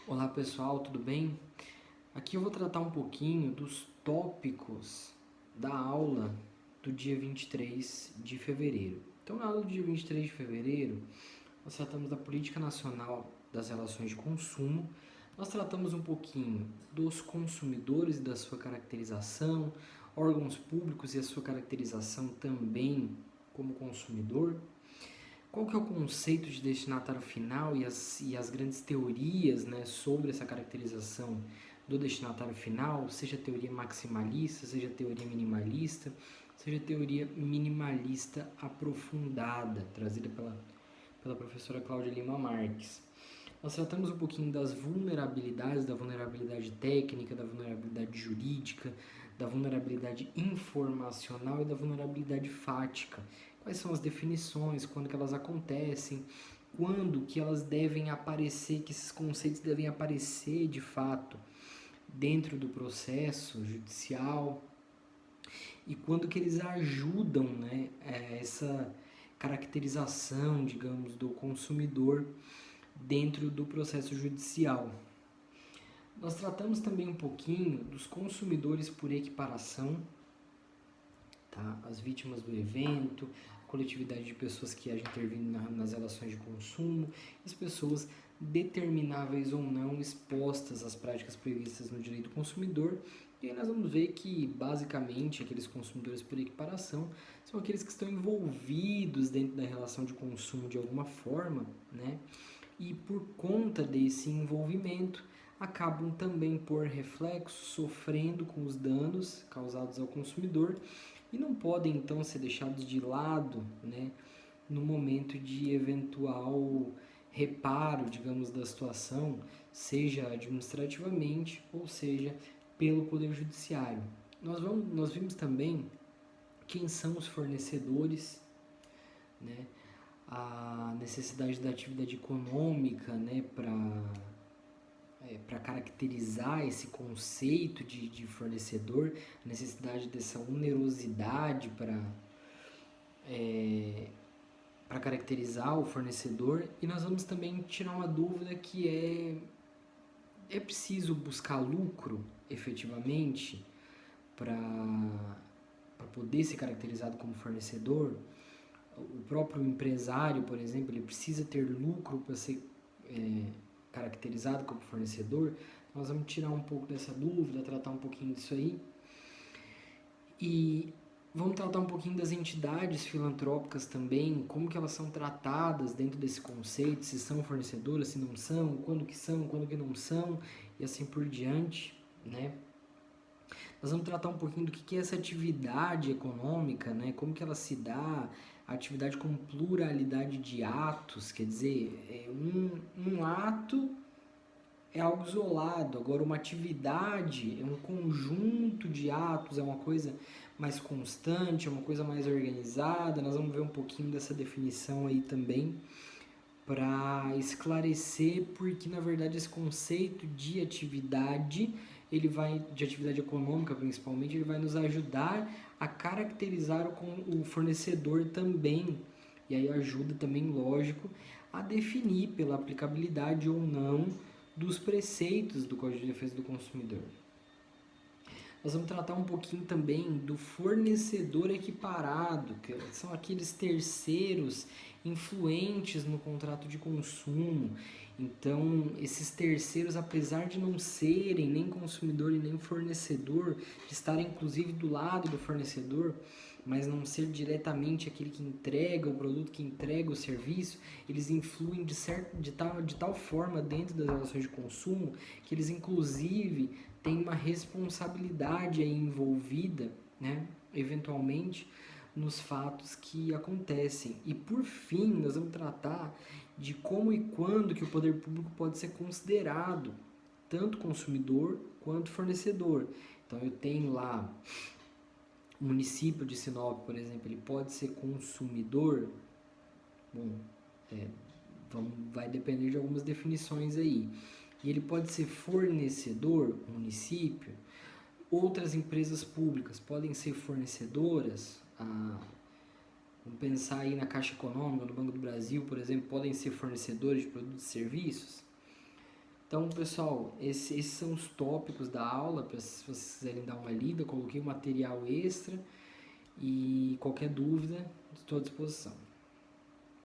Olá pessoal, tudo bem? Aqui eu vou tratar um pouquinho dos tópicos da aula do dia 23 de fevereiro. Então, na aula do dia 23 de fevereiro, nós tratamos da Política Nacional das Relações de Consumo, nós tratamos um pouquinho dos consumidores e da sua caracterização, órgãos públicos e a sua caracterização também como consumidor. Qual que é o conceito de destinatário final e as grandes teorias, né, sobre essa caracterização do destinatário final, seja teoria maximalista, seja teoria minimalista, seja teoria minimalista aprofundada, trazida pela professora Cláudia Lima Marques. Nós tratamos um pouquinho das vulnerabilidades, da vulnerabilidade técnica, da vulnerabilidade jurídica, da vulnerabilidade informacional e da vulnerabilidade fática. Quais são as definições, quando que elas acontecem, quando que elas devem aparecer, que esses conceitos devem aparecer de fato dentro do processo judicial e quando que eles ajudam, né, essa caracterização, digamos, do consumidor dentro do processo judicial. Nós tratamos também um pouquinho dos consumidores por equiparação, tá? As vítimas do evento, a coletividade de pessoas que agem intervindo nas relações de consumo, as pessoas determináveis ou não expostas às práticas previstas no direito do consumidor. E aí nós vamos ver que, basicamente, aqueles consumidores por equiparação são aqueles que estão envolvidos dentro da relação de consumo de alguma forma, né? E por conta desse envolvimento, acabam também por reflexo sofrendo com os danos causados ao consumidor e não podem então ser deixados de lado, né, no momento de eventual reparo, digamos, da situação, seja administrativamente ou seja pelo Poder Judiciário. Nós vimos também quem são os fornecedores, né, a necessidade da atividade econômica, né, para caracterizar esse conceito de fornecedor, a necessidade dessa onerosidade para caracterizar o fornecedor. E nós vamos também tirar uma dúvida que é preciso buscar lucro efetivamente para poder ser caracterizado como fornecedor. O próprio empresário, por exemplo, ele precisa ter lucro para ser caracterizado como fornecedor. Nós vamos tirar um pouco dessa dúvida, tratar um pouquinho disso aí. E vamos tratar um pouquinho das entidades filantrópicas também, como que elas são tratadas dentro desse conceito, se são fornecedoras, se não são, quando que não são, e assim por diante, né? Nós vamos tratar um pouquinho do que é essa atividade econômica, né? Como que ela se dá, a atividade como pluralidade de atos, quer dizer, um ato é algo isolado, agora uma atividade é um conjunto de atos, é uma coisa mais constante, é uma coisa mais organizada. Nós vamos ver um pouquinho dessa definição aí também para esclarecer, porque na verdade esse conceito de atividade, de atividade econômica principalmente, ele vai nos ajudar a caracterizar o fornecedor também, e aí ajuda também, lógico, a definir pela aplicabilidade ou não dos preceitos do Código de Defesa do Consumidor. Nós vamos tratar um pouquinho também do fornecedor equiparado, que são aqueles terceiros influentes no contrato de consumo. Então, esses terceiros, apesar de não serem nem consumidor e nem fornecedor, de estarem inclusive do lado do fornecedor, mas não ser diretamente aquele que entrega o produto, que entrega o serviço, eles influem de tal forma dentro das relações de consumo que eles inclusive têm uma responsabilidade aí envolvida, né, eventualmente, nos fatos que acontecem. E por fim, nós vamos tratar de como e quando que o poder público pode ser considerado tanto consumidor quanto fornecedor. Então eu tenho lá o município de Sinop, por exemplo, ele pode ser consumidor? Bom, vai depender de algumas definições aí. E ele pode ser fornecedor, o município. Outras empresas públicas podem ser fornecedoras. Vamos pensar aí na Caixa Econômica, no Banco do Brasil, por exemplo, podem ser fornecedores de produtos e serviços. Então, pessoal, esses são os tópicos da aula, para se vocês quiserem dar uma lida, coloquei um material extra e qualquer dúvida, estou à disposição.